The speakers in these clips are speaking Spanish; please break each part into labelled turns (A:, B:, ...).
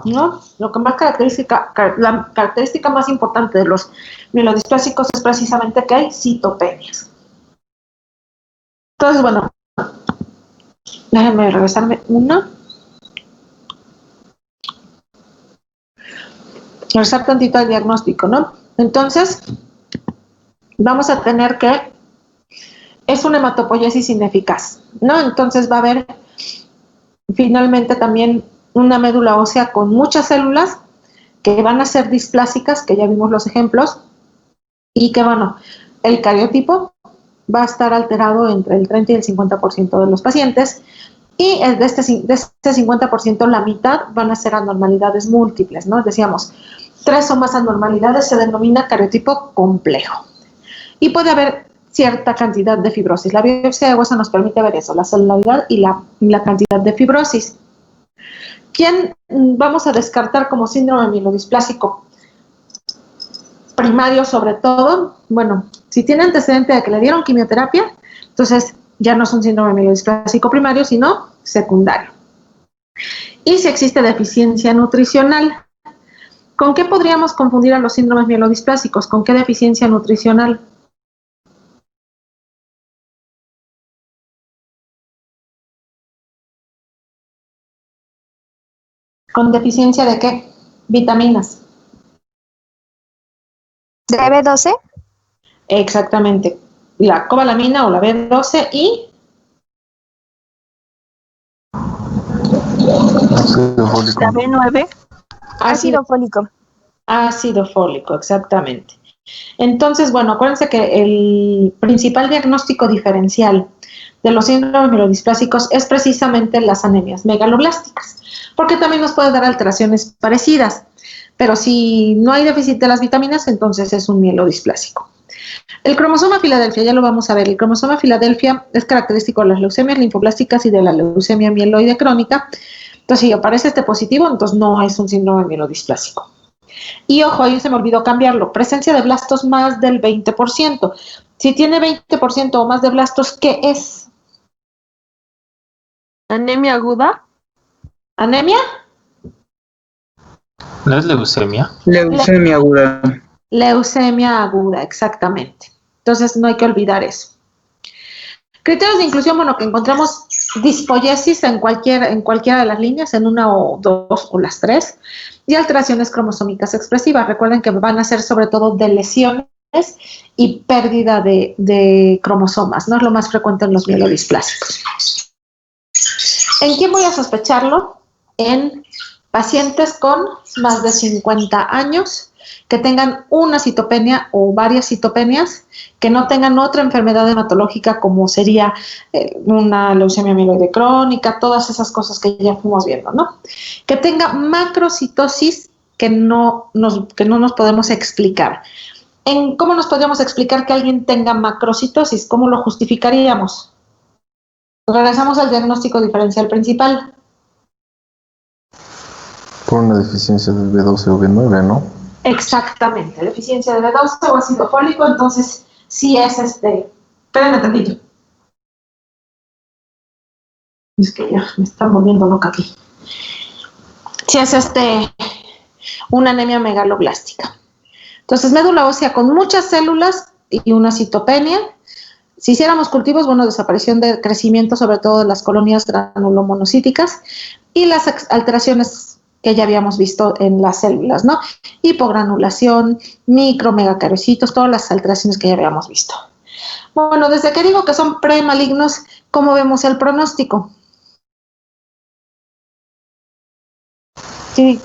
A: ¿no? Lo que más la característica más importante de los mielodisplásicos es precisamente que hay citopenias. Entonces, bueno, déjenme regresarme regresar tantito al diagnóstico, ¿no? Entonces, vamos a tener que es una hematopoiesis ineficaz, ¿no? Entonces va a haber finalmente también una médula ósea con muchas células que van a ser displásicas, que ya vimos los ejemplos, y que, bueno, el cariotipo va a estar alterado entre el 30 y el 50% de los pacientes, y de este 50% la mitad van a ser anormalidades múltiples, ¿no? Decíamos, 3 o más anormalidades se denomina cariotipo complejo. Y puede haber cierta cantidad de fibrosis. La biopsia de hueso nos permite ver eso, la celularidad y la cantidad de fibrosis. ¿Quién vamos a descartar como síndrome mielodisplásico primario sobre todo? Bueno, si tiene antecedente de que le dieron quimioterapia, entonces ya no es un síndrome mielodisplásico primario, sino secundario. Y si existe deficiencia nutricional, ¿con qué podríamos confundir a los síndromes mielodisplásicos? ¿Con qué deficiencia nutricional? ¿Con deficiencia de qué? Vitaminas.
B: ¿De B12?
A: Exactamente. La cobalamina o la B12 y...
C: Ácido fólico.
B: La B9. Ácido fólico.
A: Ácido fólico, exactamente. Entonces, bueno, acuérdense que el principal diagnóstico diferencial de los síndromes mielodisplásicos es precisamente las anemias megaloblásticas, porque también nos puede dar alteraciones parecidas, pero si no hay déficit de las vitaminas, entonces es un mielodisplásico. El cromosoma Filadelfia, ya lo vamos a ver, el cromosoma Filadelfia es característico de las leucemias linfoblásticas y de la leucemia mieloide crónica. Entonces, si aparece este positivo, entonces no es un síndrome mielodisplásico. Y ojo, ahí se me olvidó cambiarlo, presencia de blastos más del 20%. Si tiene 20% o más de blastos, ¿qué es?
B: ¿Anemia aguda?
A: ¿Anemia?
C: ¿No es leucemia?
D: Leucemia aguda.
A: Leucemia aguda, exactamente. Entonces no hay que olvidar eso. Criterios de inclusión, bueno, que encontramos dispoiesis en cualquiera de las líneas, en una o dos o las tres, y alteraciones cromosómicas expresivas. Recuerden que van a ser sobre todo de lesiones y pérdida de cromosomas, no es lo más frecuente en los mielodisplásicos. ¿En quién voy a sospecharlo? En pacientes con más de 50 años, que tengan una citopenia o varias citopenias, que no tengan otra enfermedad hematológica como sería una leucemia mieloide crónica, todas esas cosas que ya fuimos viendo, ¿no? Que tenga macrocitosis que no nos podemos explicar. ¿Cómo nos podríamos explicar que alguien tenga macrocitosis? ¿Cómo lo justificaríamos? Regresamos al diagnóstico diferencial principal.
C: Por una deficiencia de B12 o B9, ¿no?
A: Exactamente, deficiencia de B12 o ácido fólico, entonces sí es espérenme tantito. Es que ya me están volviendo loca aquí. Sí es una anemia megaloblástica. Entonces, médula ósea con muchas células y una citopenia. Si hiciéramos cultivos, bueno, desaparición de crecimiento, sobre todo de las colonias granulomonocíticas, y las alteraciones que ya habíamos visto en las células, ¿no? Hipogranulación, micromegacariocitos, todas las alteraciones que ya habíamos visto. Bueno, desde que digo que son premalignos, ¿cómo vemos el pronóstico? Sí.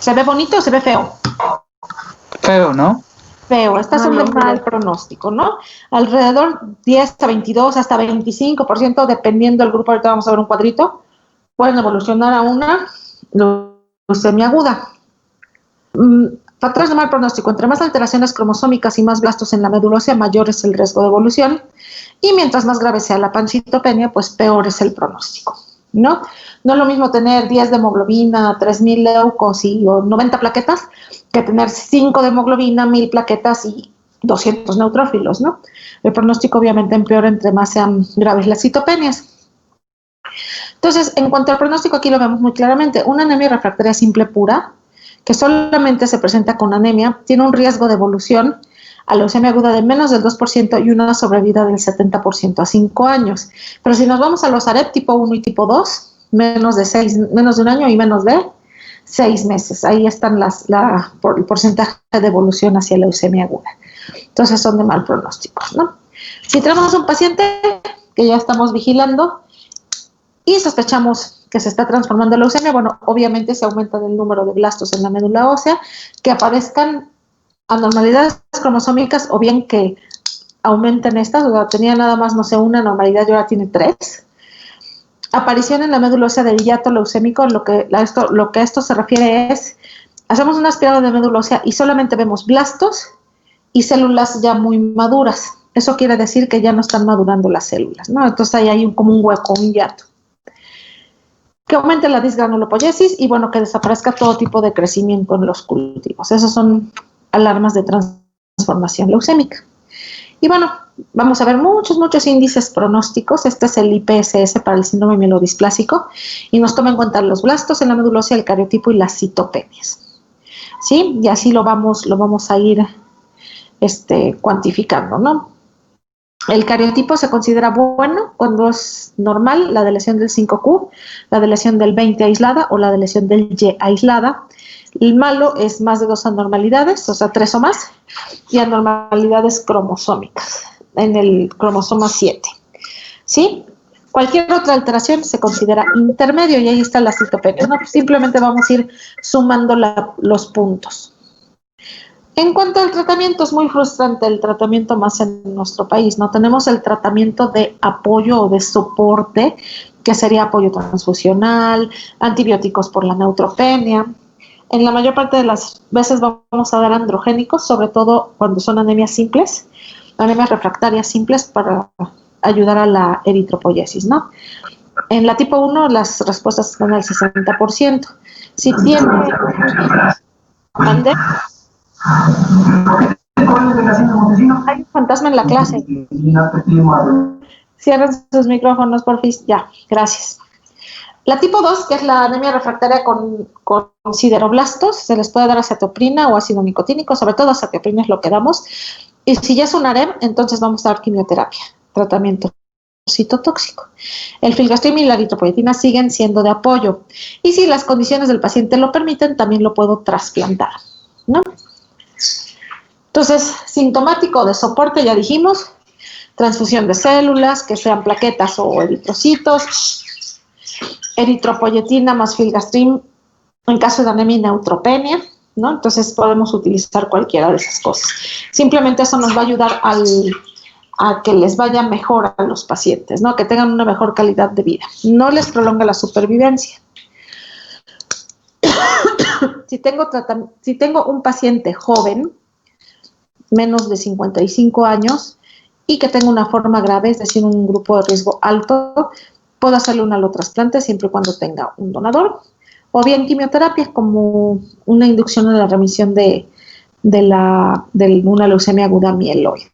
A: ¿Se ve bonito o se ve feo?
D: Feo, ¿no?
A: Feo, estas son de mal pronóstico, ¿no? Alrededor 10 a 22, hasta 25%, dependiendo del grupo, ahorita vamos a ver un cuadrito, pueden evolucionar a una leucemia aguda. Factores de mal pronóstico, entre más alteraciones cromosómicas y más blastos en la médula ósea, mayor es el riesgo de evolución, y mientras más grave sea la pancitopenia, pues peor es el pronóstico, ¿no? No es lo mismo tener 10 de hemoglobina, 3,000 leucos o 90 plaquetas, que tener 5 de hemoglobina, 1,000 plaquetas y 200 neutrófilos, ¿no? El pronóstico obviamente empeora entre más sean graves las citopenias. Entonces, en cuanto al pronóstico, aquí lo vemos muy claramente. Una anemia refractaria simple pura, que solamente se presenta con anemia, tiene un riesgo de evolución a leucemia aguda de menos del 2% y una sobrevida del 70% a 5 años. Pero si nos vamos a los AREP tipo 1 y tipo 2, menos de un año y menos de 6 meses. Ahí están el porcentaje de evolución hacia leucemia aguda. Entonces son de mal pronóstico, ¿no? Si tenemos un paciente que ya estamos vigilando y sospechamos que se está transformando en leucemia, bueno, obviamente se aumenta el número de blastos en la médula ósea, que aparezcan anormalidades cromosómicas o bien que aumenten estas, o sea, tenía nada más, no sé, una anormalidad y ahora tiene 3. Aparición en la médula ósea del hiato leucémico, lo que a esto se refiere es, hacemos una aspirada de médula ósea y solamente vemos blastos y células ya muy maduras. Eso quiere decir que ya no están madurando las células, ¿no? Entonces ahí hay como un hueco, un hiato. Que aumente la disgranulopoiesis y, bueno, que desaparezca todo tipo de crecimiento en los cultivos. Esos son alarmas de transformación leucémica. Y, bueno, vamos a ver muchos índices pronósticos. Este es el IPSS para el síndrome mielodisplásico y nos toma en cuenta los blastos en la médula ósea, el cariotipo y las citopenias. ¿Sí? Y así lo vamos a ir cuantificando, ¿no? El cariotipo se considera bueno cuando es normal la deleción del 5Q, la deleción del 20 aislada o la deleción del Y aislada. El malo es más de 2 anormalidades, o sea, 3 o más, y anormalidades cromosómicas en el cromosoma 7. ¿Sí? Cualquier otra alteración se considera intermedio y ahí está la citopenia, ¿no? Simplemente vamos a ir sumando los puntos. En cuanto al tratamiento, es muy frustrante el tratamiento más en nuestro país, ¿no? Tenemos el tratamiento de apoyo o de soporte, que sería apoyo transfusional, antibióticos por la neutropenia. En la mayor parte de las veces vamos a dar androgénicos, sobre todo cuando son anemias simples, anemias refractarias simples para ayudar a la eritropoiesis, ¿no? En la tipo 1 las respuestas están al 60%. Si tiene... ¿Ande? Hay un fantasma en la clase. Cierren sus micrófonos, porfis. Ya, gracias. La tipo 2, que es la anemia refractaria con sideroblastos, se les puede dar acetoprina o ácido nicotínico, sobre todo acetoprina es lo que damos. Y si ya es un AREM, entonces vamos a dar quimioterapia, tratamiento citotóxico. El filgrastim y la eritropoyetina siguen siendo de apoyo. Y si las condiciones del paciente lo permiten, también lo puedo trasplantar, ¿no? Entonces, sintomático de soporte, ya dijimos, transfusión de células, que sean plaquetas o eritrocitos, eritropoyetina más filgrastim en caso de anemia y neutropenia, ¿no? Entonces podemos utilizar cualquiera de esas cosas. Simplemente eso nos va a ayudar a que les vaya mejor a los pacientes, ¿no? Que tengan una mejor calidad de vida. No les prolonga la supervivencia. Si tengo un paciente joven, menos de 55 años, y que tenga una forma grave, es decir, un grupo de riesgo alto, puedo hacerle un alotrasplante siempre y cuando tenga un donador, o bien quimioterapia como una inducción a la remisión de una leucemia aguda mieloide.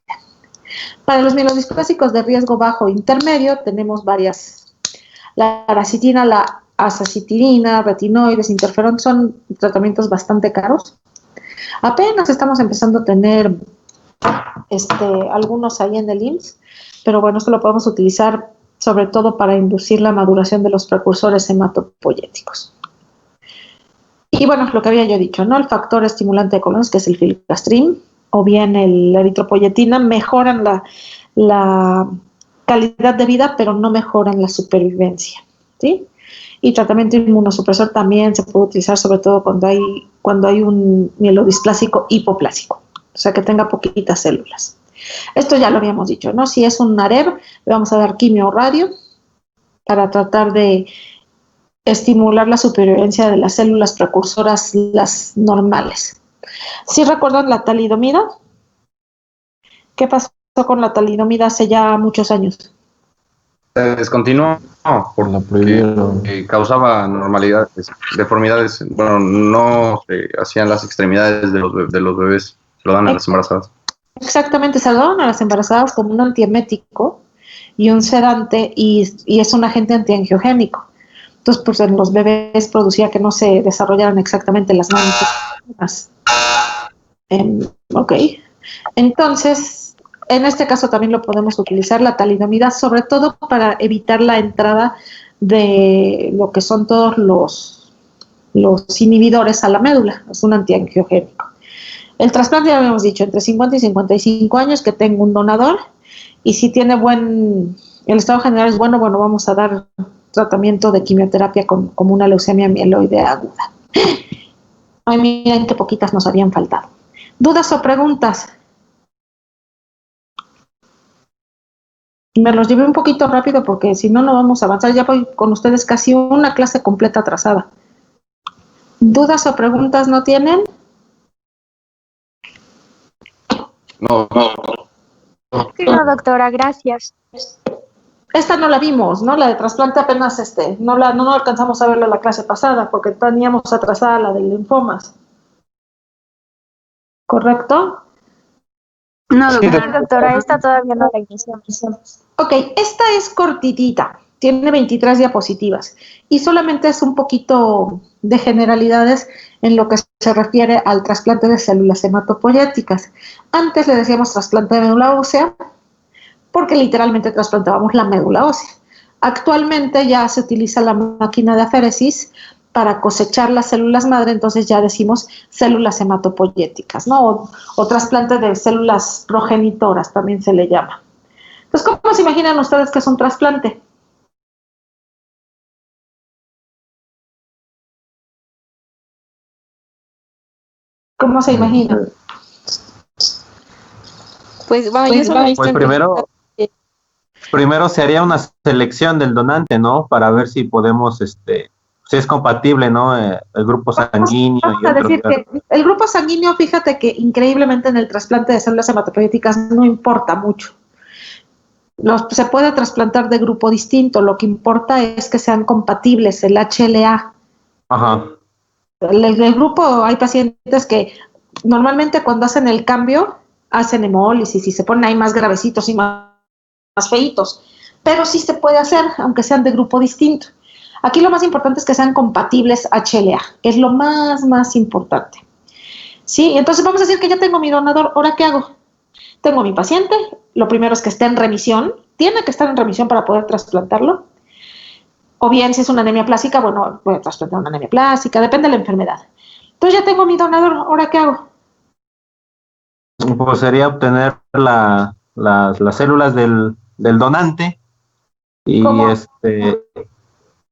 A: Para los mielodisplasicos de riesgo bajo e intermedio tenemos varias. La aracitina, la azacitidina, retinoides, interferón son tratamientos bastante caros. Apenas estamos empezando a tener algunos ahí en el IMSS, pero bueno, esto lo podemos utilizar sobre todo para inducir la maduración de los precursores hematopoyéticos. Y bueno, lo que había yo dicho, ¿no? El factor estimulante de colonos, que es el filgrastim, o bien la eritropoyetina, mejoran la calidad de vida, pero no mejoran la supervivencia, ¿sí? Y tratamiento inmunosupresor también se puede utilizar, sobre todo cuando hay un mielodisplásico hipoplásico, o sea, que tenga poquitas células. Esto ya lo habíamos dicho, ¿no? Si es un AREB, le vamos a dar quimio o radio para tratar de estimular la supervivencia de las células precursoras, las normales. ¿Sí recuerdan la talidomida? ¿Qué pasó con la talidomida hace ya muchos años?
E: Se descontinuó porque causaba anormalidades, deformidades. Bueno, no se hacían las extremidades de los bebés, se lo dan a las embarazadas.
A: Exactamente, se lo dan a las embarazadas como un antiemético y un sedante y es un agente antiangiogénico. Entonces, pues en los bebés producía que no se desarrollaran exactamente las manos. Ok. Entonces, en este caso también lo podemos utilizar, la talidomida, sobre todo para evitar la entrada de lo que son todos los inhibidores a la médula. Es un antiangiogénico. El trasplante, ya habíamos dicho, entre 50 y 55 años, que tenga un donador, y si tiene el estado general es bueno, vamos a dar tratamiento de quimioterapia como una leucemia mieloide aguda. Ay, miren qué poquitas nos habían faltado. ¿Dudas o preguntas? Me los llevé un poquito rápido porque si no, no vamos a avanzar. Ya voy con ustedes casi una clase completa atrasada. ¿Dudas o preguntas no tienen?
E: No.
B: No, doctora, gracias.
A: Esta no la vimos, ¿no? La de trasplante apenas no alcanzamos a verla la clase pasada porque teníamos atrasada la de linfomas. ¿Correcto?
B: No, doctora, esta todavía no la iniciamos.
A: Ok, esta es cortitita, tiene 23 diapositivas y solamente es un poquito de generalidades en lo que se refiere al trasplante de células hematopoyéticas. Antes le decíamos trasplante de médula ósea porque literalmente trasplantábamos la médula ósea. Actualmente ya se utiliza la máquina de aféresis para cosechar las células madre, entonces ya decimos células hematopoyéticas, ¿no? O trasplante de células progenitoras también se le llama. Entonces, ¿cómo se imaginan ustedes que es un trasplante? ¿Cómo se imaginan?
B: Pues bueno, yo solo he visto
C: Pues primero se haría una selección del donante, ¿no? Para ver si podemos, si es compatible, ¿no? El grupo sanguíneo.
A: Vamos a decir que el grupo sanguíneo, fíjate que increíblemente en el trasplante de células hematopoyéticas no importa mucho. Se puede trasplantar de grupo distinto, lo que importa es que sean compatibles, el HLA.
C: Ajá.
A: El grupo, hay pacientes que normalmente cuando hacen el cambio, hacen hemólisis y se ponen ahí más gravecitos y más feitos, pero sí se puede hacer, aunque sean de grupo distinto. Aquí lo más importante es que sean compatibles HLA, es lo más importante. Sí, entonces vamos a decir que ya tengo mi donador, ¿ahora qué hago? Tengo mi paciente, lo primero es que esté en remisión, tiene que estar en remisión para poder trasplantarlo, o bien si es una anemia plástica, bueno, voy a trasplantar una anemia plástica, depende de la enfermedad. Entonces ya tengo mi donador, ¿ahora qué hago?
C: Pues sería obtener las células del donante y
A: ¿Cómo?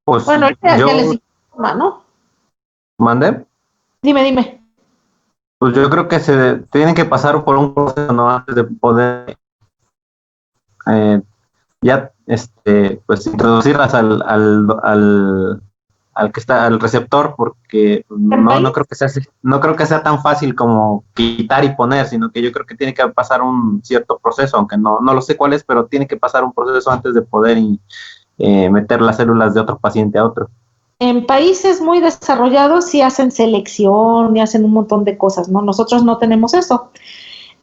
C: pues
A: Bueno, ahorita
C: yo
A: ya les dije, ¿no?
C: mandé.
A: Dime.
C: Pues yo creo que se tienen que pasar por un proceso, ¿no? Antes de poder ya pues introducirlas al receptor, porque no creo que sea tan fácil como quitar y poner, sino que yo creo que tiene que pasar un cierto proceso, aunque no lo sé cuál es, pero tiene que pasar un proceso antes de poder meter las células de otro paciente a otro.
A: En países muy desarrollados sí hacen selección y hacen un montón de cosas, ¿no? Nosotros no tenemos eso.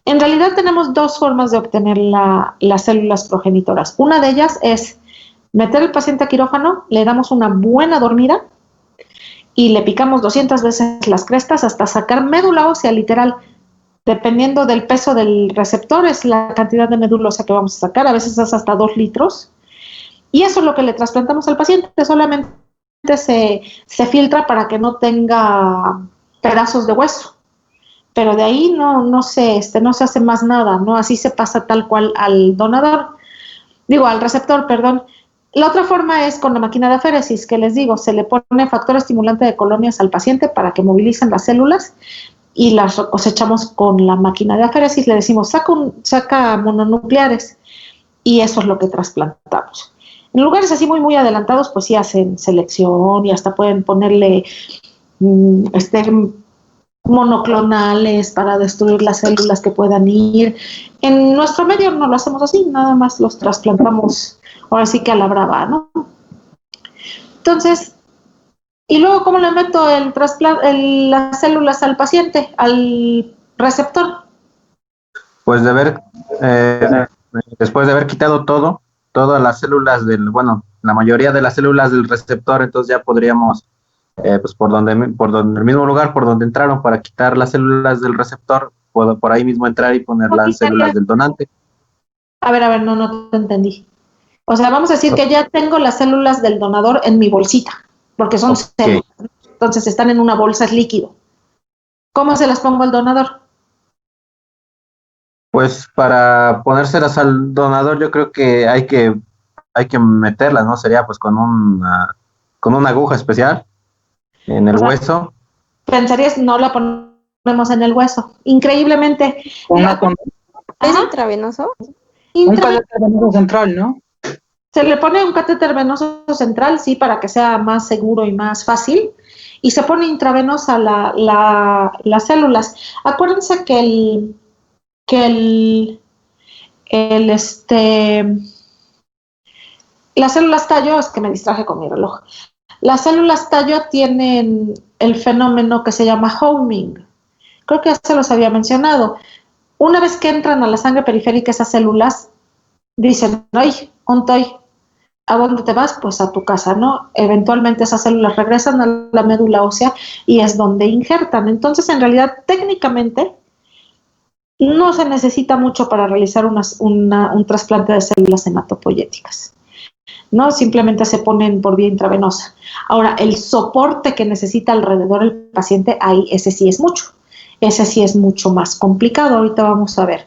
A: En realidad tenemos dos formas de obtener las células progenitoras. Una de ellas es meter al paciente a quirófano, le damos una buena dormida y le picamos 200 veces las crestas hasta sacar médula ósea, literal. Dependiendo del peso del receptor, es la cantidad de médula ósea que vamos a sacar, a veces es hasta 2 litros. Y eso es lo que le trasplantamos al paciente, solamente se filtra para que no tenga pedazos de hueso. Pero de ahí no se hace más nada, ¿no? Así se pasa tal cual al al receptor, perdón. La otra forma es con la máquina de aféresis, que les digo, se le pone factor estimulante de colonias al paciente para que movilicen las células y las cosechamos con la máquina de aféresis. Le decimos, saca mononucleares y eso es lo que trasplantamos. En lugares así muy adelantados, pues sí hacen selección y hasta pueden ponerle monoclonales para destruir las células que puedan ir. En nuestro medio no lo hacemos así, nada más los trasplantamos ahora sí que a la brava, ¿no? Entonces, y luego, ¿cómo le meto las células al paciente, al receptor?
C: Pues después de haber quitado todas las células la mayoría de las células del receptor, entonces ya podríamos, pues por donde el mismo lugar por donde entraron para quitar las células del receptor, puedo por ahí mismo entrar y poner las células del donante.
A: A ver, no te entendí. O sea, vamos a decir que ya tengo las células del donador en mi bolsita, porque son células, ¿no? Entonces están en una bolsa, es líquido. ¿Cómo se las pongo al donador?
C: Pues para ponérselas al donador yo creo que hay que meterlas, ¿no? Sería pues con una aguja especial en el hueso.
A: Pensarías, no la ponemos en el hueso. Increíblemente.
B: ¿Es intravenoso?
D: Un catéter venoso central, ¿no?
A: Se le pone un catéter venoso central, sí, para que sea más seguro y más fácil. Y se pone intravenosa las células. Acuérdense que las células tallo, es que me distraje con mi reloj. Las células tallo tienen el fenómeno que se llama homing. Creo que ya se los había mencionado. Una vez que entran a la sangre periférica esas células, dicen, ay, ontoy, ¿a dónde te vas? Pues a tu casa, ¿no? Eventualmente esas células regresan a la médula ósea y es donde injertan. Entonces, en realidad, técnicamente, no se necesita mucho para realizar un trasplante de células hematopoyéticas, ¿no? Simplemente se ponen por vía intravenosa. Ahora, el soporte que necesita alrededor el paciente, ahí ese sí es mucho. Ese sí es mucho más complicado. Ahorita vamos a ver.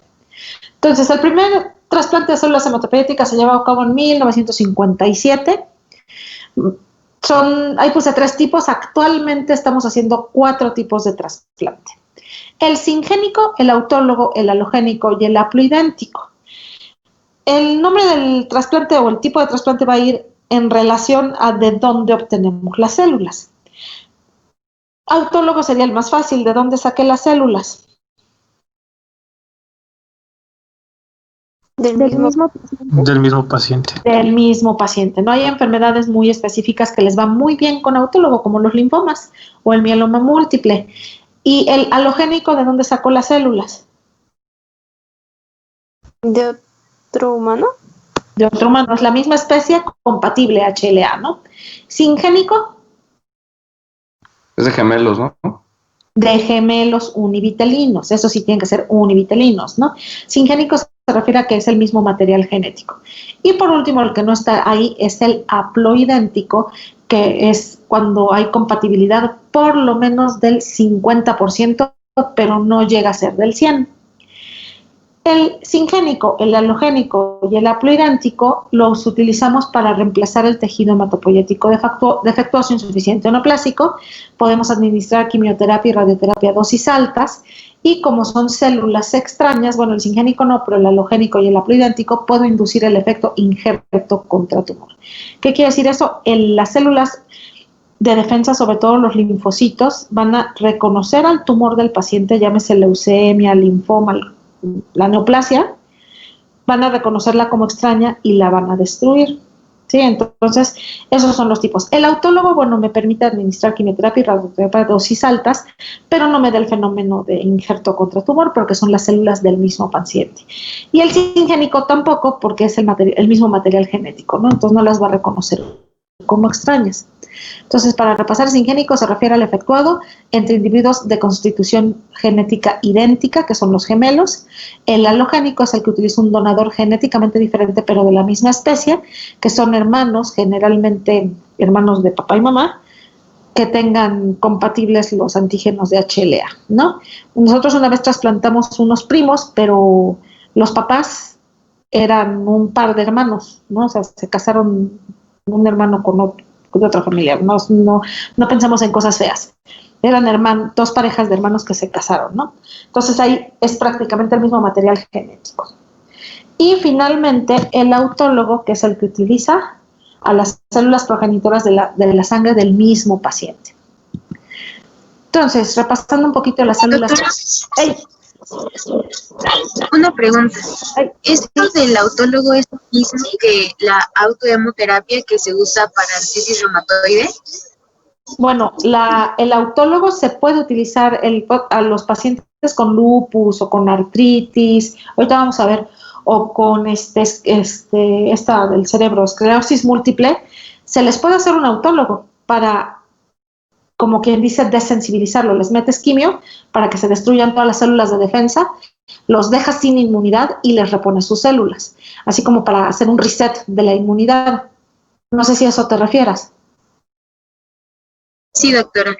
A: Entonces, el primer trasplante de células hematopoyéticas se llevó a cabo en 1957. Ahí puse 3 tipos. Actualmente estamos haciendo 4 tipos de trasplante. El singénico, el autólogo, el halogénico y el haploidéntico. El nombre del trasplante o el tipo de trasplante va a ir en relación a de dónde obtenemos las células. Autólogo sería el más fácil, ¿de dónde saqué las células?
B: Del mismo
F: paciente.
A: Del mismo paciente. No hay enfermedades muy específicas que les va muy bien con autólogo, como los linfomas o el mieloma múltiple. ¿Y el halogénico de dónde sacó las células?
B: ¿De otro humano?
A: De otro humano. Es la misma especie compatible HLA, ¿no? Singénico.
E: Es de gemelos, ¿no?
A: De gemelos univitelinos. Eso sí tienen que ser univitelinos, ¿no? Singénico se refiere a que es el mismo material genético. Y por último, el que no está ahí es el haploidéntico, que es cuando hay compatibilidad por lo menos del 50%, pero no llega a ser del 100%. El singénico, el halogénico y el haploidéntico los utilizamos para reemplazar el tejido hematopoyético defectuoso, insuficiente o neoplásico. Podemos administrar quimioterapia y radioterapia a dosis altas. Y como son células extrañas, bueno, el singénico no, pero el halogénico y el haploidéntico, puedo inducir el efecto injerto contra tumor. ¿Qué quiere decir eso? Las células de defensa, sobre todo los linfocitos, van a reconocer al tumor del paciente, llámese leucemia, linfoma, la neoplasia, van a reconocerla como extraña y la van a destruir. ¿Sí? Entonces, esos son los tipos. El autólogo, bueno, me permite administrar quimioterapia y radioterapia a dosis altas, pero no me da el fenómeno de injerto contra tumor porque son las células del mismo paciente. Y el singénico tampoco porque es el mismo material genético, ¿no? Entonces no las va a reconocer como extrañas. Entonces, para repasar, singénico se refiere al efectuado entre individuos de constitución genética idéntica, que son los gemelos. El halogénico es el que utiliza un donador genéticamente diferente, pero de la misma especie, que son hermanos, generalmente hermanos de papá y mamá, que tengan compatibles los antígenos de HLA, ¿no? Nosotros una vez trasplantamos unos primos, pero los papás eran un par de hermanos, ¿no? O sea, se casaron un hermano con otro, de otra familia, no pensamos en cosas feas. Eran 2 parejas de hermanos que se casaron, ¿no? Entonces ahí es prácticamente el mismo material genético. Y finalmente el autólogo, que es el que utiliza a las células progenitoras de la sangre del mismo paciente. Entonces, repasando un poquito las células... ¡Ey!
G: Una pregunta. ¿Esto del autólogo es lo mismo que la autohemoterapia que se usa para artritis reumatoide?
A: Bueno, el autólogo se puede utilizar a los pacientes con lupus o con artritis, ahorita vamos a ver, o con esta del cerebro, esclerosis múltiple, se les puede hacer un autólogo para, como quien dice, desensibilizarlo. Les metes quimio para que se destruyan todas las células de defensa, los dejas sin inmunidad y les repones sus células, así como para hacer un reset de la inmunidad. No sé si a eso te refieras.
G: Sí, doctora.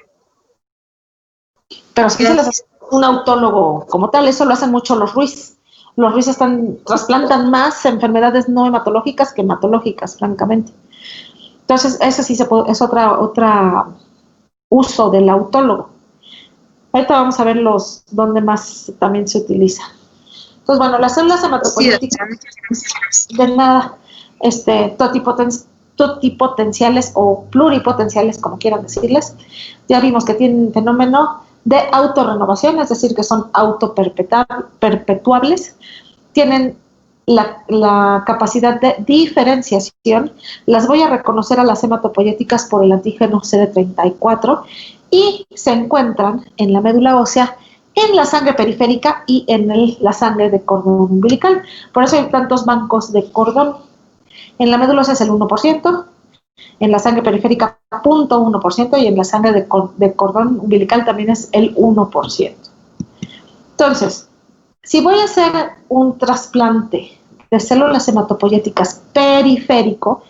A: Pero sí se les hace un autólogo como tal, eso lo hacen mucho los Ruiz. Los Ruiz trasplantan más enfermedades no hematológicas que hematológicas, francamente. Entonces, ese sí es otra uso del autólogo. Ahorita vamos a ver dónde más también se utiliza. Entonces, bueno, las células hematopoyéticas, de nada, totipotenciales o pluripotenciales, como quieran decirles, ya vimos que tienen fenómeno de autorrenovación, es decir, que son autoperpetuables, tienen la capacidad de diferenciación. Las voy a reconocer a las hematopoyéticas por el antígeno CD34 y se encuentran en la médula ósea, en la sangre periférica y en la sangre de cordón umbilical. Por eso hay tantos bancos de cordón. En la médula ósea es el 1%, en la sangre periférica 0.1% y en la sangre de cordón umbilical también es el 1%. Entonces, si voy a hacer un trasplante de células hematopoyéticas periférico,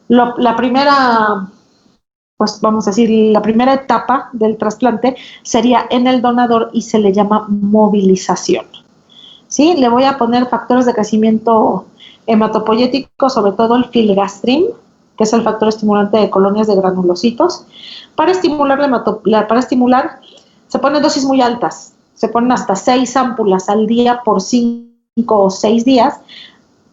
A: la primera, pues vamos a decir, la primera etapa del trasplante sería en el donador y se le llama movilización. ¿Sí? Le voy a poner factores de crecimiento hematopoyético, sobre todo el filgastrin, que es el factor estimulante de colonias de granulocitos. Para estimular, se ponen dosis muy altas, se ponen hasta 6 ámpulas al día por 5 o 6 días.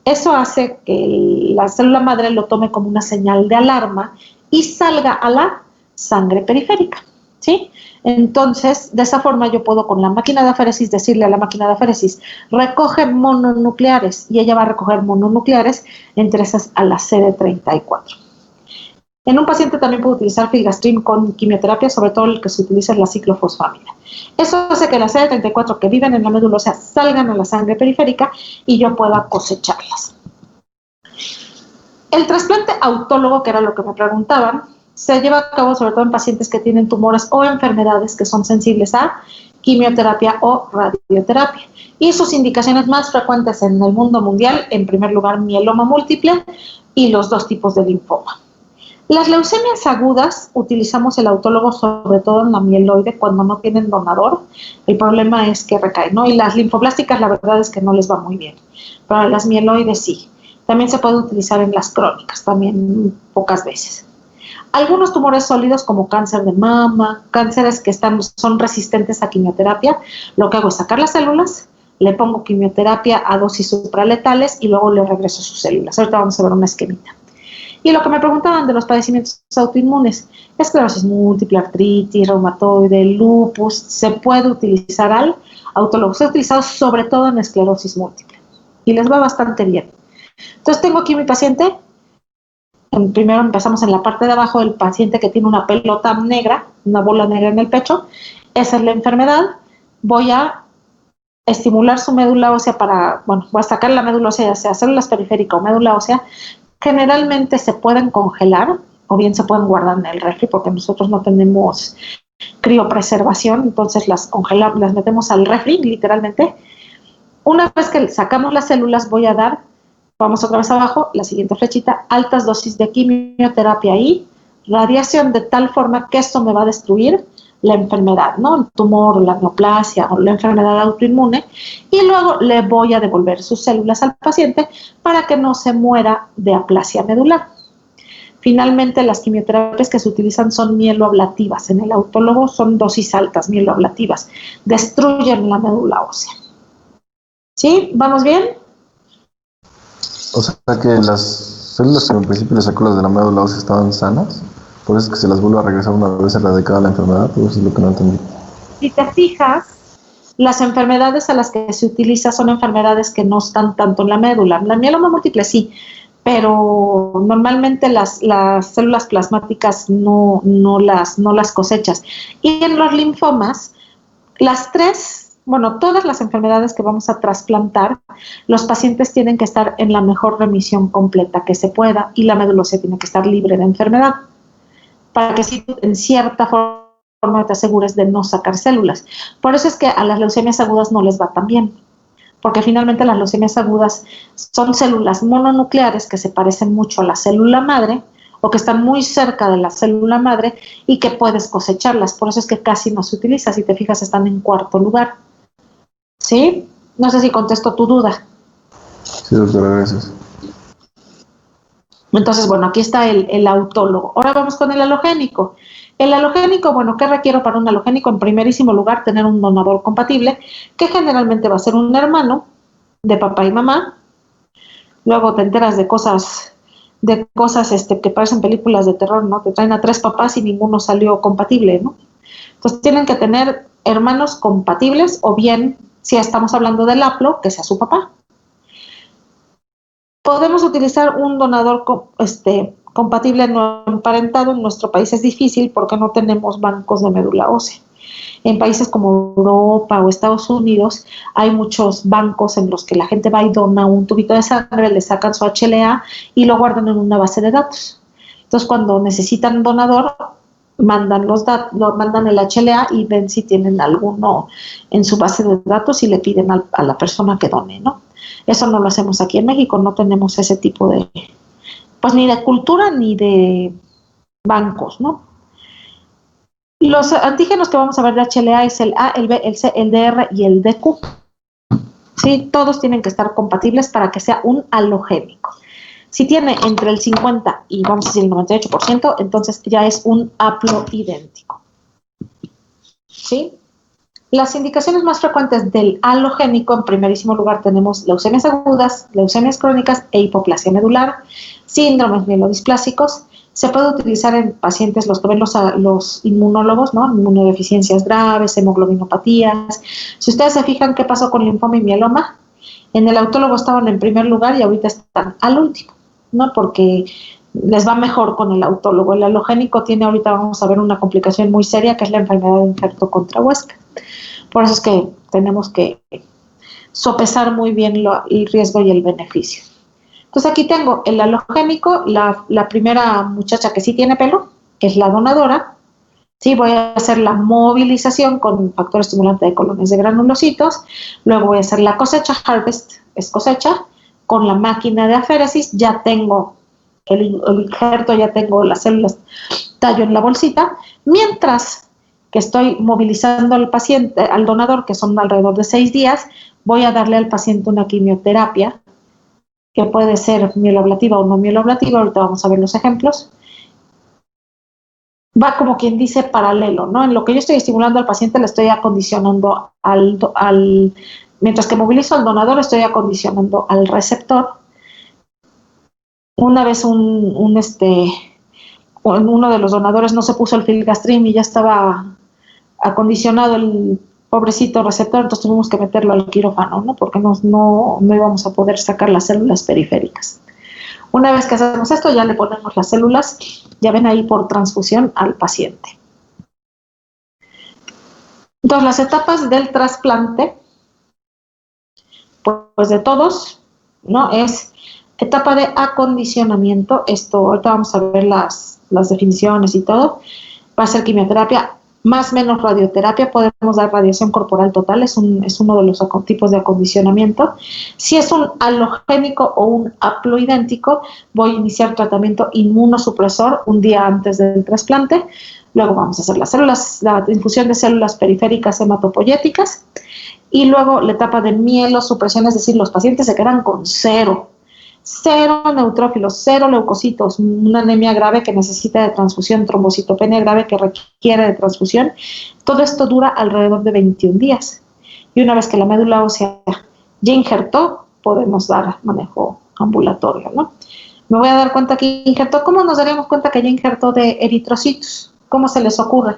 A: Eso hace que la célula madre lo tome como una señal de alarma y salga a la sangre periférica, ¿sí? Entonces, de esa forma yo puedo con la máquina de aféresis decirle a la máquina de aféresis, recoge mononucleares, y ella va a recoger mononucleares entre esas a la CD34. En un paciente también puedo utilizar filgastrin con quimioterapia, sobre todo el que se utiliza es la ciclofosfamida. Eso hace que las CD34 que viven en la médula ósea salgan a la sangre periférica y yo pueda cosecharlas. El trasplante autólogo, que era lo que me preguntaban, se lleva a cabo sobre todo en pacientes que tienen tumores o enfermedades que son sensibles a quimioterapia o radioterapia. Y sus indicaciones más frecuentes en el mundo mundial, en primer lugar, mieloma múltiple y los 2 tipos de linfoma. Las leucemias agudas utilizamos el autólogo sobre todo en la mieloide cuando no tienen donador. El problema es que recaen, ¿no? Y las linfoblásticas la verdad es que no les va muy bien, pero las mieloides sí. También se puede utilizar en las crónicas, también pocas veces. Algunos tumores sólidos como cáncer de mama, cánceres que son resistentes a quimioterapia, lo que hago es sacar las células, le pongo quimioterapia a dosis supraletales y luego le regreso sus células. Ahorita vamos a ver una esquemita. Y lo que me preguntaban de los padecimientos autoinmunes, esclerosis múltiple, artritis, reumatoide, lupus, se puede utilizar al autólogo. Se ha utilizado sobre todo en esclerosis múltiple y les va bastante bien. Entonces tengo aquí mi paciente. Primero empezamos en la parte de abajo del paciente que tiene una pelota negra, una bola negra en el pecho. Esa es la enfermedad. Voy a estimular su médula ósea voy a sacar la médula ósea, ya sea células periféricas o médula ósea. Generalmente se pueden congelar o bien se pueden guardar en el refri porque nosotros no tenemos criopreservación, entonces las congelamos, las metemos al refri literalmente. Una vez que sacamos las células voy a dar, vamos otra vez abajo, la siguiente flechita, altas dosis de quimioterapia y radiación de tal forma que esto me va a destruir la enfermedad, ¿no? El tumor o la neoplasia o la enfermedad autoinmune, y luego le voy a devolver sus células al paciente para que no se muera de aplasia medular. Finalmente, las quimioterapias que se utilizan son mieloablativas. En el autólogo son dosis altas, mieloablativas. Destruyen la médula ósea. ¿Sí? ¿Vamos bien?
H: O sea que las células que en principio le sacó las de la médula ósea estaban sanas. Por eso es que se las vuelve a regresar una vez erradicada la enfermedad, pues eso es lo que no entendí.
A: Si te fijas, las enfermedades a las que se utiliza son enfermedades que no están tanto en la médula. La mieloma múltiple sí, pero normalmente las células plasmáticas no las cosechas. Y en los linfomas, las 3 bueno, todas las enfermedades que vamos a trasplantar, los pacientes tienen que estar en la mejor remisión completa que se pueda y la médula ósea tiene que estar libre de enfermedad para que sí, en cierta forma te asegures de no sacar células. Por eso es que a las leucemias agudas no les va tan bien, porque finalmente las leucemias agudas son células mononucleares que se parecen mucho a la célula madre o que están muy cerca de la célula madre y que puedes cosecharlas. Por eso es que casi no se utiliza. Si te fijas, están en cuarto lugar. ¿Sí? No sé si contesto tu duda.
H: Sí, doctora, gracias.
A: Entonces, bueno, aquí está el autólogo. Ahora vamos con el halogénico. El halogénico, bueno, ¿qué requiero para un halogénico? En primerísimo lugar, tener un donador compatible, que generalmente va a ser un hermano de papá y mamá. Luego te enteras de cosas que parecen películas de terror, ¿no? Te traen a 3 papás y ninguno salió compatible, ¿no? Entonces tienen que tener hermanos compatibles o bien, si estamos hablando del haplo, que sea su papá. Podemos utilizar un donador compatible no emparentado. En nuestro país es difícil porque no tenemos bancos de médula ósea. En países como Europa o Estados Unidos hay muchos bancos en los que la gente va y dona un tubito de sangre, le sacan su HLA y lo guardan en una base de datos. Entonces, cuando necesitan un donador, mandan mandan el HLA y ven si tienen alguno en su base de datos y le piden a la persona que done, ¿no? Eso no lo hacemos aquí en México, no tenemos ese tipo de, pues ni de cultura ni de bancos, ¿no? Los antígenos que vamos a ver de HLA es el A, el B, el C, el DR y el DQ. ¿Sí? Todos tienen que estar compatibles para que sea un halogénico. Si tiene entre el 50 y vamos a decir el 98%, entonces ya es un haploidéntico. ¿Sí? Las indicaciones más frecuentes del halogénico, en primerísimo lugar tenemos leucemias agudas, leucemias crónicas e hipoplasia medular, síndromes mielodisplásicos. Se puede utilizar en pacientes, los que ven los inmunólogos, ¿no? Inmunodeficiencias graves, hemoglobinopatías. Si ustedes se fijan qué pasó con linfoma y mieloma, en el autólogo estaban en primer lugar y ahorita están al último, ¿no? Porque les va mejor con el autólogo. El halogénico tiene ahorita, vamos a ver, una complicación muy seria que es la enfermedad de injerto contra Huesca. Por eso es que tenemos que sopesar muy bien el riesgo y el beneficio. Entonces aquí tengo el halogénico, la primera muchacha que sí tiene pelo, que es la donadora. Sí, voy a hacer la movilización con factor estimulante de colonias de granulocitos. Luego voy a hacer la cosecha, harvest es cosecha, con la máquina de aféresis. Ya tengo el injerto, ya tengo las células tallo en la bolsita. Mientras que estoy movilizando al paciente, al donador, que son alrededor de 6 días, voy a darle al paciente una quimioterapia, que puede ser mieloablativa o no mieloablativa. Ahorita vamos a ver los ejemplos. Va como quien dice paralelo, ¿no? En lo que yo estoy estimulando al paciente, le estoy acondicionando mientras que movilizo al donador, estoy acondicionando al receptor. Una vez uno de los donadores no se puso el filgastrim y ya estaba acondicionado el pobrecito receptor, entonces tuvimos que meterlo al quirófano, ¿no? Porque no íbamos a poder sacar las células periféricas. Una vez que hacemos esto, ya le ponemos las células, ya ven ahí, por transfusión al paciente. Entonces, las etapas del trasplante, pues de todos, ¿no? Es etapa de acondicionamiento. Esto, ahorita vamos a ver las definiciones y todo. Va a ser quimioterapia, más o menos radioterapia. Podemos dar radiación corporal total, es uno de los tipos de acondicionamiento. Si es un halogénico o un haploidéntico, voy a iniciar tratamiento inmunosupresor un día antes del trasplante. Luego vamos a hacer la infusión de células periféricas hematopoyéticas y luego la etapa de mielosupresión, es decir, los pacientes se quedan con cero neutrófilos, 0 leucocitos, una anemia grave que necesita de transfusión, trombocitopenia grave que requiere de transfusión. Todo esto dura alrededor de 21 días. Y una vez que la médula ósea ya injertó, podemos dar manejo ambulatorio, ¿no? Me voy a dar cuenta que injertó. ¿Cómo nos daríamos cuenta que ya injertó de eritrocitos? ¿Cómo se les ocurre?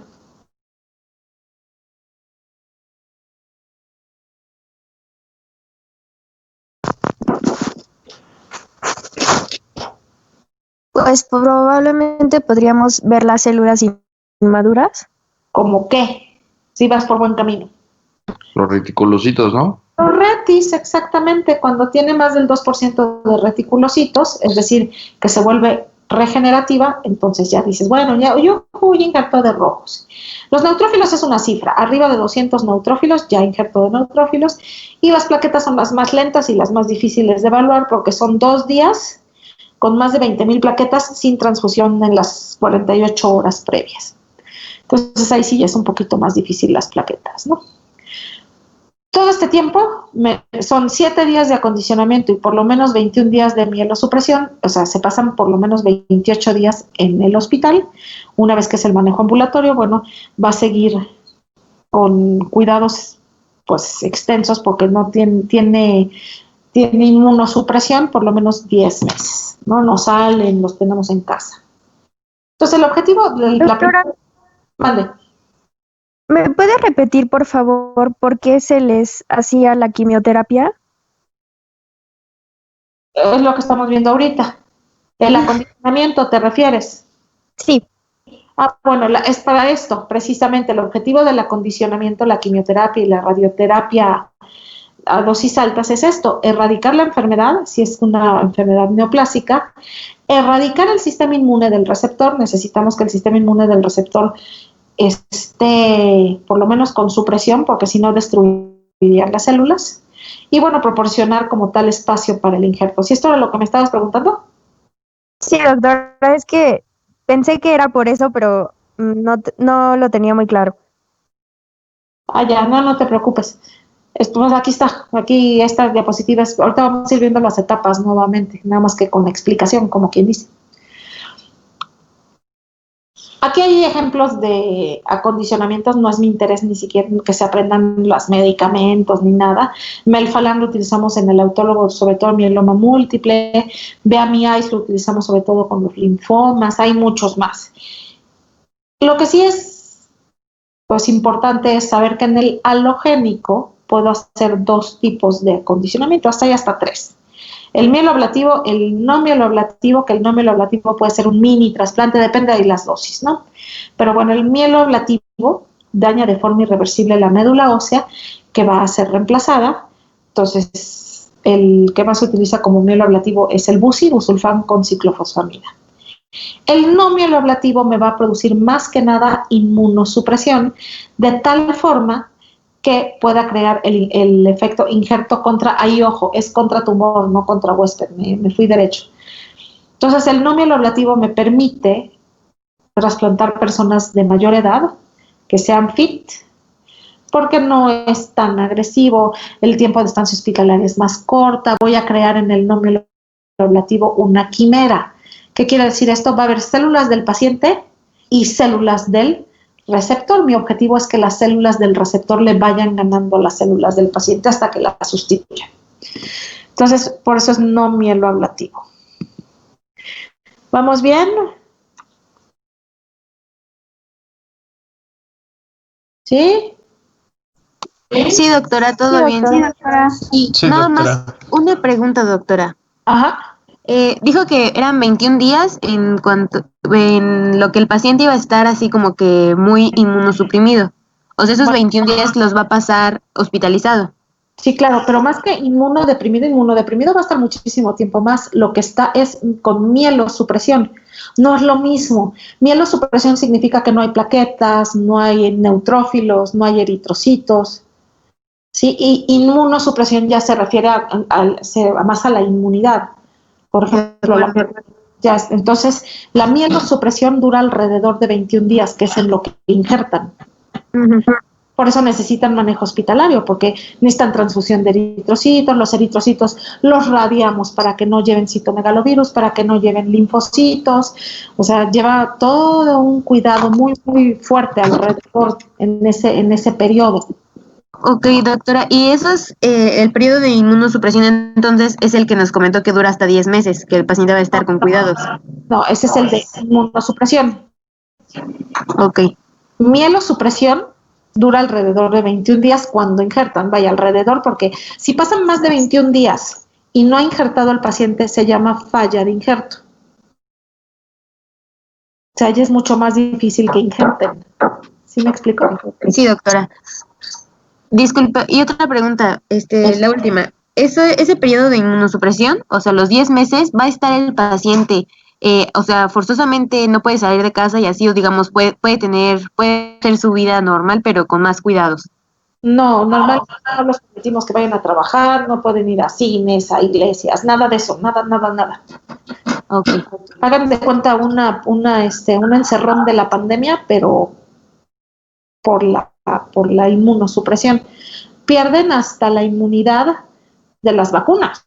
B: Pues probablemente podríamos ver las células inmaduras.
A: ¿Cómo qué? Si vas por buen camino.
E: Los reticulocitos, ¿no?
A: Los retis, exactamente, cuando tiene más del 2% de reticulocitos, es decir, que se vuelve regenerativa, entonces ya dices, bueno, ya yo voy a injerto de rojos. Los neutrófilos es una cifra, arriba de 200 neutrófilos, ya injerto de neutrófilos, y las plaquetas son las más lentas y las más difíciles de evaluar porque son 2 días con más de 20,000 plaquetas sin transfusión en las 48 horas previas. Entonces ahí sí ya es un poquito más difícil las plaquetas, ¿no? Todo este tiempo son 7 días de acondicionamiento y por lo menos 21 días de mielosupresión, o sea, se pasan por lo menos 28 días en el hospital. Una vez que es el manejo ambulatorio, bueno, va a seguir con cuidados pues extensos porque no tiene inmunosupresión por lo menos 10 meses, ¿no? No salen, los tenemos en casa. Entonces el objetivo de
B: Doctora,
A: Mande.
B: ¿me puede repetir, por favor, por qué se les hacía la quimioterapia?
A: Es lo que estamos viendo ahorita. El acondicionamiento, ¿te refieres?
B: Sí.
A: Bueno, es para esto, precisamente el objetivo del acondicionamiento, la quimioterapia y la radioterapia a dosis altas es esto, erradicar la enfermedad, si es una enfermedad neoplásica, erradicar el sistema inmune del receptor, necesitamos que el sistema inmune del receptor esté por lo menos con supresión, porque si no destruirían las células, y bueno, proporcionar como tal espacio para el injerto. ¿Sí esto era lo que me estabas preguntando?
B: Sí, doctora, es que pensé que era por eso, pero no lo tenía muy claro.
A: Ya, no te preocupes. Pues aquí está, aquí estas diapositivas, ahorita vamos a ir viendo las etapas nuevamente, nada más que con explicación, como quien dice. Aquí hay ejemplos de acondicionamientos, no es mi interés ni siquiera que se aprendan los medicamentos ni nada. Melphalan lo utilizamos en el autólogo, sobre todo en mieloma múltiple, Beamiase lo utilizamos sobre todo con los linfomas, hay muchos más. Lo que sí es pues importante es saber que en el halogénico puedo hacer 2 tipos de acondicionamiento, hasta 3. El mieloablativo, el no mieloablativo, que el no mieloablativo puede ser un mini trasplante, depende de las dosis, ¿no? Pero bueno, el mieloablativo daña de forma irreversible la médula ósea, que va a ser reemplazada. Entonces, el que más se utiliza como mieloablativo es el busulfán con ciclofosfamida. El no mieloablativo me va a producir más que nada inmunosupresión, de tal forma que pueda crear el efecto injerto contra, ahí ojo, es contra tumor, no contra huésped, me fui derecho. Entonces el no mieloablativo me permite trasplantar personas de mayor edad, que sean fit, porque no es tan agresivo, el tiempo de estancia hospitalaria es más corta, voy a crear en el no mieloablativo una quimera. ¿Qué quiere decir esto? Va a haber células del paciente y células del receptor. Mi objetivo es que las células del receptor le vayan ganando a las células del paciente hasta que las sustituyan. Entonces, por eso es no mieloablativo. ¿Vamos bien? ¿Sí?
G: Sí, doctora, todo bien. Sí, doctora. Y
F: Sí,
G: nada
F: doctora.
G: más, una pregunta, doctora.
A: Ajá.
G: Dijo que eran 21 días en lo que el paciente iba a estar así como que muy inmunosuprimido. O sea, esos 21 días los va a pasar hospitalizado.
A: Sí, claro, pero más que inmunodeprimido va a estar muchísimo tiempo más. Lo que está es con mielosupresión. No es lo mismo. Mielosupresión significa que no hay plaquetas, no hay neutrófilos, no hay eritrocitos. ¿Sí? Y inmunosupresión ya se refiere más a la inmunidad. Por ejemplo, entonces la mielosupresión dura alrededor de 21 días, que es en lo que injertan. Por eso necesitan manejo hospitalario, porque necesitan transfusión de eritrocitos, los eritrocitos los radiamos para que no lleven citomegalovirus, para que no lleven linfocitos, o sea, lleva todo un cuidado muy, muy fuerte alrededor en ese periodo.
G: Ok, doctora, y eso es el periodo de inmunosupresión, entonces es el que nos comentó que dura hasta 10 meses, que el paciente va a estar con cuidados.
A: No, ese es el de inmunosupresión.
G: Ok.
A: Mielosupresión dura alrededor de 21 días cuando injertan, vaya alrededor, porque si pasan más de 21 días y no ha injertado el paciente, se llama falla de injerto. O sea, ya es mucho más difícil que injerten. ¿Sí me explico?
G: Sí, doctora. Disculpa, y otra pregunta, la última. Ese periodo de inmunosupresión, o sea, los 10 meses, va a estar el paciente, o sea, forzosamente no puede salir de casa y así, o digamos, puede hacer su vida normal, pero con más cuidados.
A: No, normalmente no los permitimos que vayan a trabajar, no pueden ir a cines, a iglesias, nada de eso, nada.
G: Okay.
A: Hagan de cuenta un encerrón de la pandemia, pero por la inmunosupresión. Pierden hasta la inmunidad de las vacunas,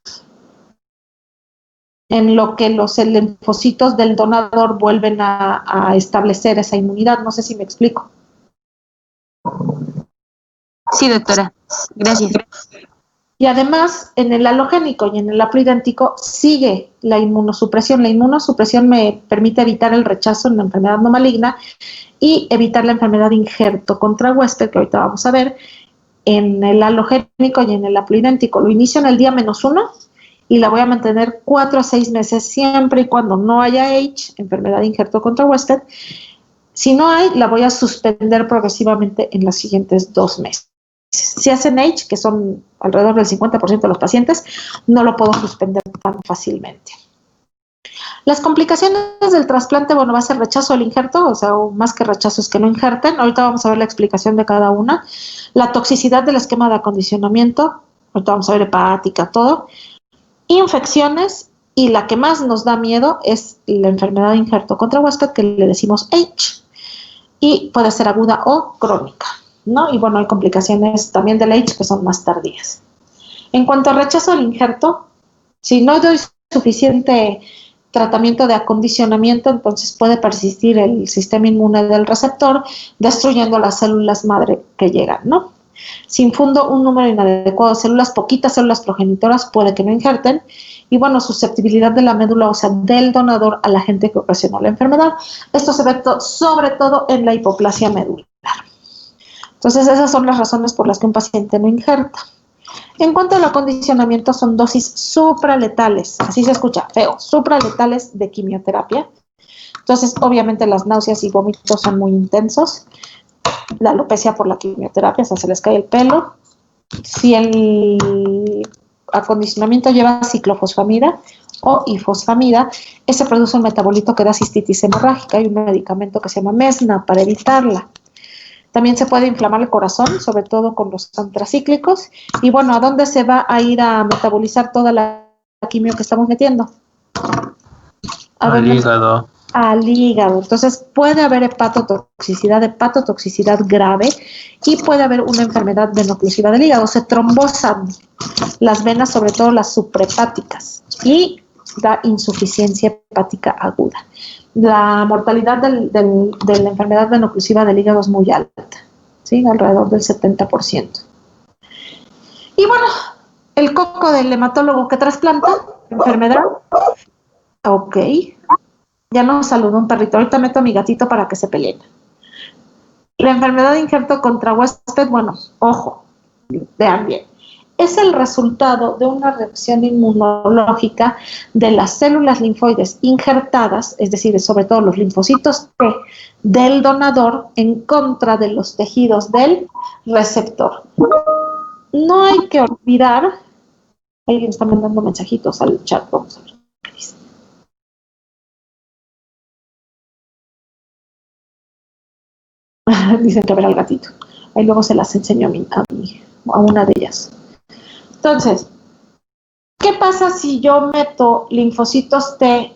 A: en lo que los linfocitos del donador vuelven a establecer esa inmunidad. No sé si me explico.
G: Sí, doctora. Gracias.
A: Y además, en el halogénico y en el haploidéntico sigue la inmunosupresión. La inmunosupresión me permite evitar el rechazo en la enfermedad no maligna y evitar la enfermedad de injerto contra huésped, que ahorita vamos a ver. En el halogénico y en el haploidéntico lo inicio en el día -1 y la voy a mantener 4 a 6 meses siempre y cuando no haya H, enfermedad de injerto contra huésped. Si no hay, la voy a suspender progresivamente en los siguientes 2 meses. Si hacen H, que son alrededor del 50% de los pacientes, no lo puedo suspender tan fácilmente. Las complicaciones del trasplante, bueno, va a ser rechazo al injerto, o sea, más que rechazo es que no injerten. Ahorita vamos a ver la explicación de cada una. La toxicidad del esquema de acondicionamiento, ahorita vamos a ver hepática, todo. Infecciones, y la que más nos da miedo es la enfermedad de injerto contra huésped, que le decimos H, y puede ser aguda o crónica, ¿no? Y bueno, hay complicaciones también del H que son más tardías. En cuanto al rechazo al injerto, si no doy suficiente tratamiento de acondicionamiento, entonces puede persistir el sistema inmune del receptor, destruyendo las células madre que llegan, ¿no? Si infundo un número inadecuado de células, poquitas células progenitoras, puede que no injerten. Y bueno, susceptibilidad de la médula ósea del donador al agente que ocasionó la enfermedad. Esto se ve sobre todo en la hipoplasia medular. Entonces, esas son las razones por las que un paciente no injerta. En cuanto al acondicionamiento, son dosis supraletales, así se escucha, feo, supraletales de quimioterapia. Entonces, obviamente las náuseas y vómitos son muy intensos. La alopecia por la quimioterapia, o sea, se les cae el pelo. Si el acondicionamiento lleva ciclofosfamida o ifosfamida, ese produce un metabolito que da cistitis hemorrágica y un medicamento que se llama Mesna para evitarla. También se puede inflamar el corazón, sobre todo con los antracíclicos. Y bueno, ¿a dónde se va a ir a metabolizar toda la quimio que estamos metiendo?
F: Al hígado.
A: Al hígado. Entonces puede haber hepatotoxicidad grave y puede haber una enfermedad venoclusiva del hígado. Se trombosan las venas, sobre todo las suprahepáticas, y da insuficiencia hepática aguda. La mortalidad de la enfermedad venoclusiva del hígado es muy alta, ¿sí? Alrededor del 70%. Y bueno, el coco del hematólogo que trasplanta, enfermedad, ok. Ya nos saludó un perrito, ahorita meto a mi gatito para que se peleen. La enfermedad de injerto contra huésped, bueno, ojo, vean bien. Es el resultado de una reacción inmunológica de las células linfoides injertadas, es decir, sobre todo los linfocitos T del donador en contra de los tejidos del receptor. No hay que olvidar, alguien está mandando mensajitos al chat, vamos a ver qué dice. Dicen que ver al gatito. Ahí luego se las enseño a una de ellas. Entonces, ¿qué pasa si yo meto linfocitos T,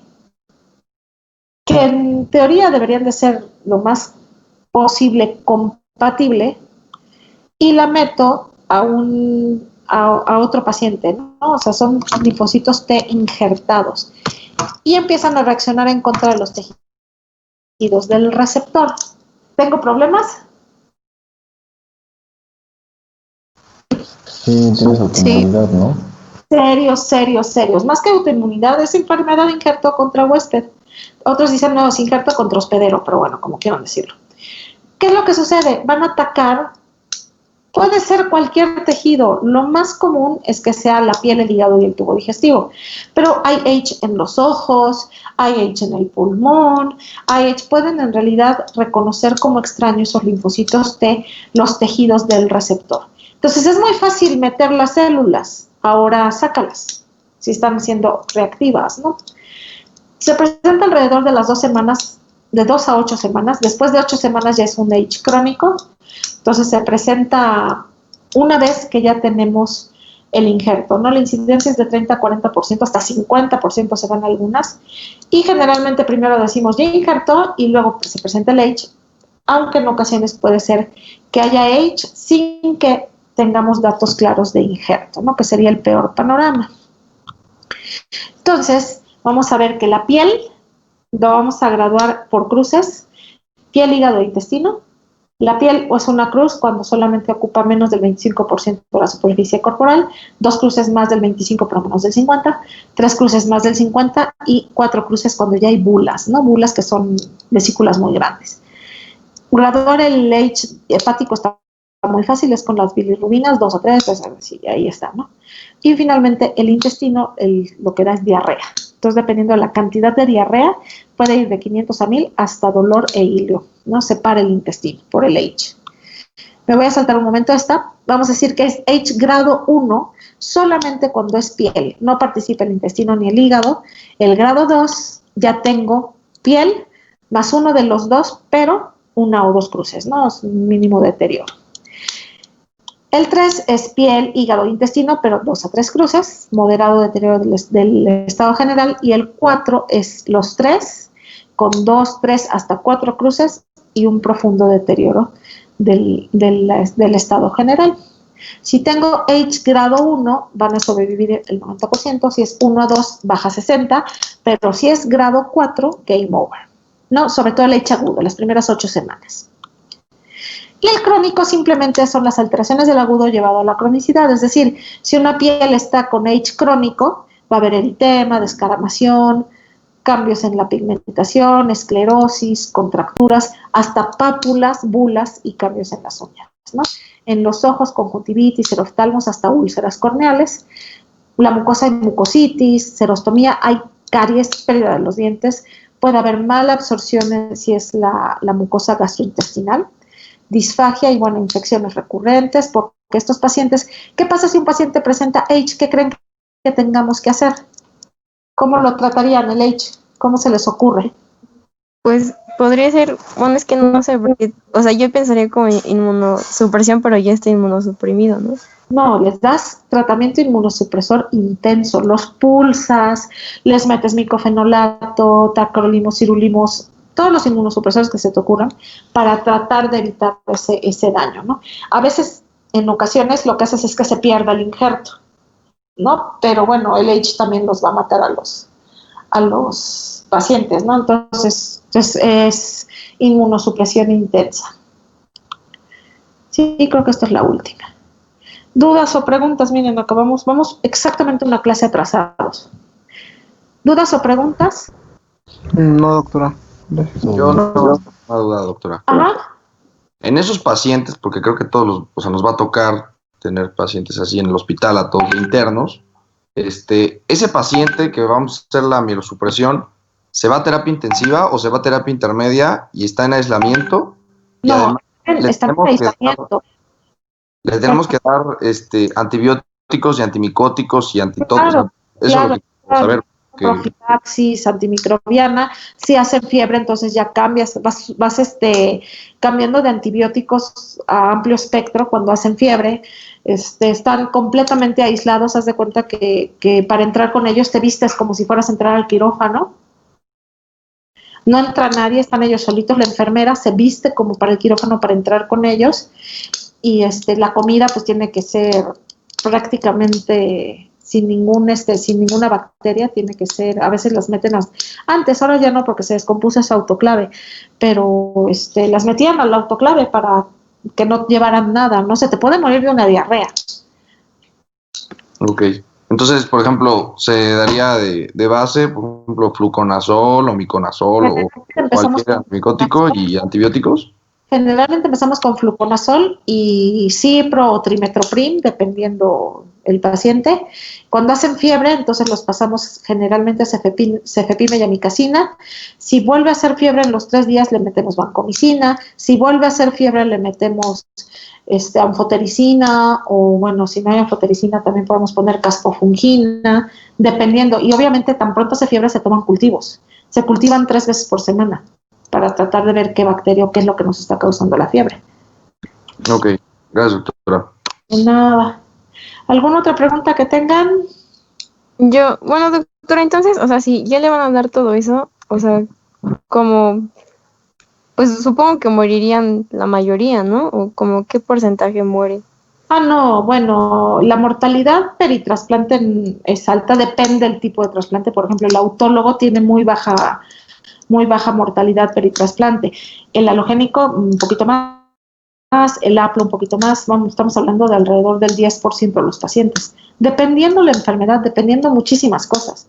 A: que en teoría deberían de ser lo más posible compatible, y la meto a otro paciente, ¿no? O sea, son linfocitos T injertados y empiezan a reaccionar en contra de los tejidos del receptor. ¿Tengo problemas?
H: Sí, tienes autoinmunidad, ¿no?
A: Serios. Más que autoinmunidad, es enfermedad de injerto contra huésped. Otros dicen, no, es injerto contra hospedero, pero bueno, como quieran decirlo. ¿Qué es lo que sucede? Van a atacar, puede ser cualquier tejido. Lo más común es que sea la piel, el hígado y el tubo digestivo. Pero hay H en los ojos, hay H en el pulmón, hay H. Pueden en realidad reconocer como extraños esos linfocitos T los tejidos del receptor. Entonces es muy fácil meter las células, ahora sácalas, si están siendo reactivas, ¿no? Se presenta alrededor de las 2 semanas, de 2 a 8 semanas. Después de 8 semanas ya es un H crónico. Entonces se presenta una vez que ya tenemos el injerto, ¿no? La incidencia es de 30 a 40%, hasta 50% se van algunas. Y generalmente primero decimos ya injertó y luego se presenta el H, aunque en ocasiones puede ser que haya H sin que tengamos datos claros de injerto, ¿no? Que sería el peor panorama. Entonces, vamos a ver que la piel lo vamos a graduar por cruces, piel, hígado e intestino. La piel es una cruz cuando solamente ocupa menos del 25% de la superficie corporal, 2 cruces más del 25 pero menos del 50, 3 cruces más del 50 y 4 cruces cuando ya hay bulas, ¿no? Bulas que son vesículas muy grandes. Graduar el H hepático está muy fácil, es con las bilirrubinas, 2 o 3, pues, sí, ahí está, ¿no? Y finalmente el intestino, lo que da es diarrea. Entonces, dependiendo de la cantidad de diarrea, puede ir de 500 a 1000 hasta dolor e hilio, ¿no? Separa el intestino por el H. Me voy a saltar un momento esta. Vamos a decir que es H grado 1 solamente cuando es piel. No participa el intestino ni el hígado. El grado 2 ya tengo piel más uno de los dos, pero 1 o 2 cruces, ¿no? Es un mínimo deterioro. El 3 es piel, hígado e intestino, pero 2 a 3 cruces, moderado deterioro del estado general. Y el 4 es los 3, con 2, 3 hasta 4 cruces y un profundo deterioro del estado general. Si tengo H grado 1, van a sobrevivir el 90%, si es 1 a 2, baja 60%, pero si es grado 4, game over, ¿no? Sobre todo el H agudo, las primeras 8 semanas. Y el crónico simplemente son las alteraciones del agudo llevado a la cronicidad, es decir, si una piel está con H crónico, va a haber eritema, descamación, cambios en la pigmentación, esclerosis, contracturas, hasta pápulas, bulas y cambios en las uñas, ¿no? En los ojos, conjuntivitis, seroftalmos, hasta úlceras corneales, la mucosa y mucositis, serostomía, hay caries, pérdida de los dientes, puede haber mala absorción si es la mucosa gastrointestinal, disfagia y, bueno, infecciones recurrentes, porque estos pacientes, ¿qué pasa si un paciente presenta H? ¿Qué creen que tengamos que hacer? ¿Cómo lo tratarían el H? ¿Cómo se les ocurre?
B: Pues podría ser, bueno, es que no sé, porque, o sea, yo pensaría como inmunosupresión, pero ya está inmunosuprimido, ¿no?
A: No, les das tratamiento inmunosupresor intenso, los pulsas, les metes micofenolato, tacrolimus, sirolimus, todos los inmunosupresores que se te ocurran para tratar de evitar ese daño, ¿no? A veces, en ocasiones, lo que haces es que se pierda el injerto, ¿no? Pero bueno, el H también los va a matar a los pacientes, ¿no? Entonces, es inmunosupresión intensa. Sí, creo que esta es la última. ¿Dudas o preguntas? Miren, vamos exactamente una clase atrasados. ¿Dudas o preguntas?
H: No, doctora. Gracias.
E: Yo no tengo una duda, doctora.
A: Ajá.
E: En esos pacientes, porque creo que nos va a tocar tener pacientes así en el hospital, a todos internos, ese paciente que vamos a hacer la mielosupresión, ¿se va a terapia intensiva o se va a terapia intermedia y está en aislamiento? Y
A: No, está en aislamiento.
E: Le tenemos que dar antibióticos y antimicóticos y antitóxicos.
A: Claro,
E: Eso
A: claro,
E: es lo que queremos saber.
A: Profilaxis, antimicrobiana. Si hacen fiebre, entonces ya cambias, vas cambiando de antibióticos a amplio espectro cuando hacen fiebre. Están completamente aislados. Haz de cuenta que para entrar con ellos te vistes como si fueras a entrar al quirófano. No entra nadie, están ellos solitos. La enfermera se viste como para el quirófano para entrar con ellos. Y la comida pues tiene que ser prácticamente sin ninguna bacteria, tiene que ser, a veces las meten antes, ahora ya no porque se descompuso esa autoclave, pero las metían al autoclave para que no llevaran nada, no se te puede morir de una diarrea.
E: Ok, entonces, por ejemplo, ¿se daría de base, por ejemplo, fluconazol o miconazol o cualquier antimicótico y antibióticos?
A: Generalmente empezamos con fluconazol y cipro o trimetoprim, dependiendo el paciente. Cuando hacen fiebre, entonces los pasamos generalmente a cefepime y amikacina. Si vuelve a hacer fiebre en los 3 días, le metemos vancomicina. Si vuelve a hacer fiebre, le metemos anfotericina, o bueno, si no hay anfotericina, también podemos poner caspofungina, dependiendo. Y obviamente, tan pronto hace fiebre, se toman cultivos. Se cultivan 3 veces por semana para tratar de ver qué bacteria o qué es lo que nos está causando la fiebre.
E: Ok, gracias, doctora.
A: Nada. ¿Alguna otra pregunta que tengan?
B: Bueno, doctora, entonces, o sea, si ya le van a dar todo eso, o sea, como, pues supongo que morirían la mayoría, ¿no? O como qué porcentaje muere.
A: No, bueno, la mortalidad peritrasplante es alta, depende del tipo de trasplante. Por ejemplo, el autólogo tiene muy baja mortalidad peritrasplante. El halogénico, un poquito más, el haplo un poquito más. Estamos hablando de alrededor del 10% de los pacientes, dependiendo la enfermedad, dependiendo muchísimas cosas.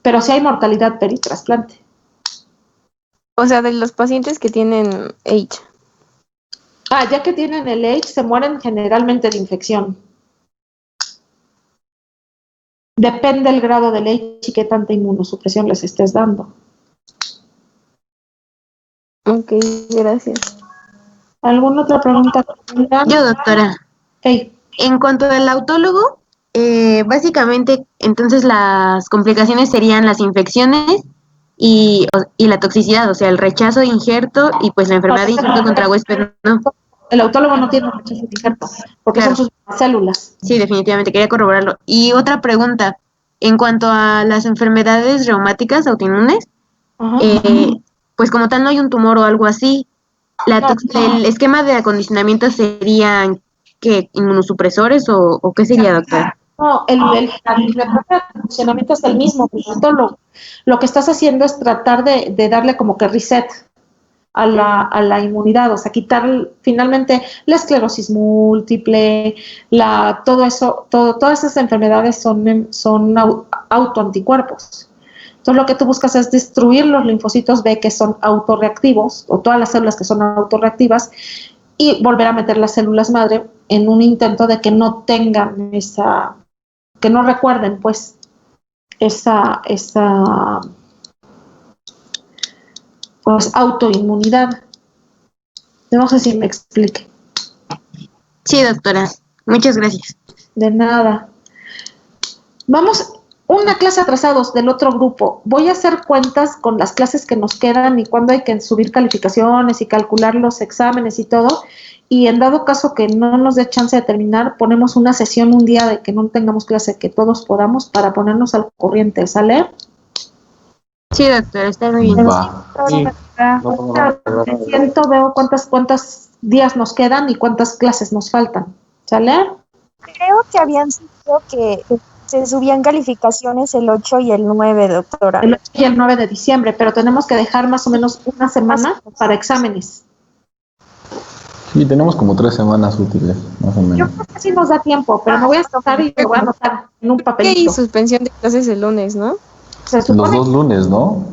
A: Pero sí hay mortalidad peritrasplante.
B: O sea, de los pacientes que tienen AIDS.
A: Ya que tienen el AIDS, se mueren generalmente de infección. Depende el grado del AIDS y qué tanta inmunosupresión les estés dando.
B: Ok, gracias.
A: ¿Alguna otra pregunta?
G: Yo, doctora.
A: Hey.
G: En cuanto al autólogo, básicamente, entonces las complicaciones serían las infecciones y la toxicidad, o sea, el rechazo de injerto y pues la enfermedad de injerto contra huésped, ¿no?
A: El autólogo no tiene rechazo de injerto, porque
G: Claro.
A: son sus células.
G: Sí, definitivamente, quería corroborarlo. Y otra pregunta, en cuanto a las enfermedades reumáticas autoinmunes, pues como tal no hay un tumor o algo así, el esquema de acondicionamiento serían, ¿qué? ¿Inmunosupresores o qué sería, doctora?
A: No, el funcionamiento es el mismo. Lo que estás haciendo es tratar de darle como que reset a la inmunidad, o sea, quitar finalmente la esclerosis múltiple, todo eso, todas esas enfermedades son autoanticuerpos. Entonces lo que tú buscas es destruir los linfocitos B que son autorreactivos, o todas las células que son autorreactivas, y volver a meter las células madre en un intento de que no tengan que no recuerden pues esa pues autoinmunidad. No sé si me explique.
G: Sí, doctora. Muchas gracias.
A: De nada. Vamos, una clase atrasados del otro grupo. Voy a hacer cuentas con las clases que nos quedan y cuándo hay que subir calificaciones y calcular los exámenes y todo. Y en dado caso que no nos dé chance de terminar, ponemos una sesión un día de que no tengamos clase, que todos podamos, para ponernos al corriente. ¿Sale?
G: Sí, doctora, está muy bien.
H: Va.
F: Sí.
A: Veo cuántos días nos quedan y cuántas clases nos faltan. ¿Sale?
I: Creo que habían dicho que se subían calificaciones el 8 y el 9, doctora.
A: El 8 y el 9 de diciembre, pero tenemos que dejar más o menos una semana para exámenes.
H: Sí, tenemos como 3 semanas útiles, más o
A: Yo
H: menos.
A: creo que sí nos da tiempo, pero me voy a anotar y lo voy a anotar en un
B: Y
A: papelito.
B: suspensión de clases el lunes, ¿no?
A: Se
H: Los
A: supone
H: 2 lunes, ¿no?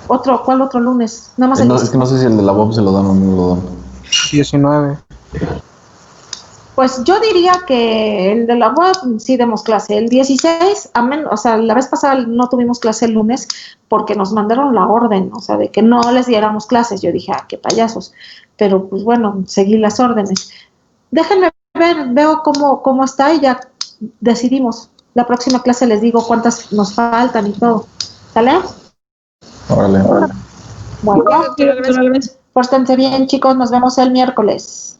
A: ¿Cuál otro lunes? Nada más el
H: Es que no sé si el de la BOB se lo dan o no lo dan.
F: 19.
A: Pues yo diría que el de la web sí demos clase. El 16, o sea, la vez pasada no tuvimos clase el lunes porque nos mandaron la orden, o sea, de que no les diéramos clases. Yo dije, qué payasos. Pero pues bueno, seguí las órdenes. Déjenme ver, veo cómo está y ya decidimos. La próxima clase les digo cuántas nos faltan y todo. ¿Sale?
H: Órale.
A: Bueno, pórtense bien, chicos. Nos vemos el miércoles.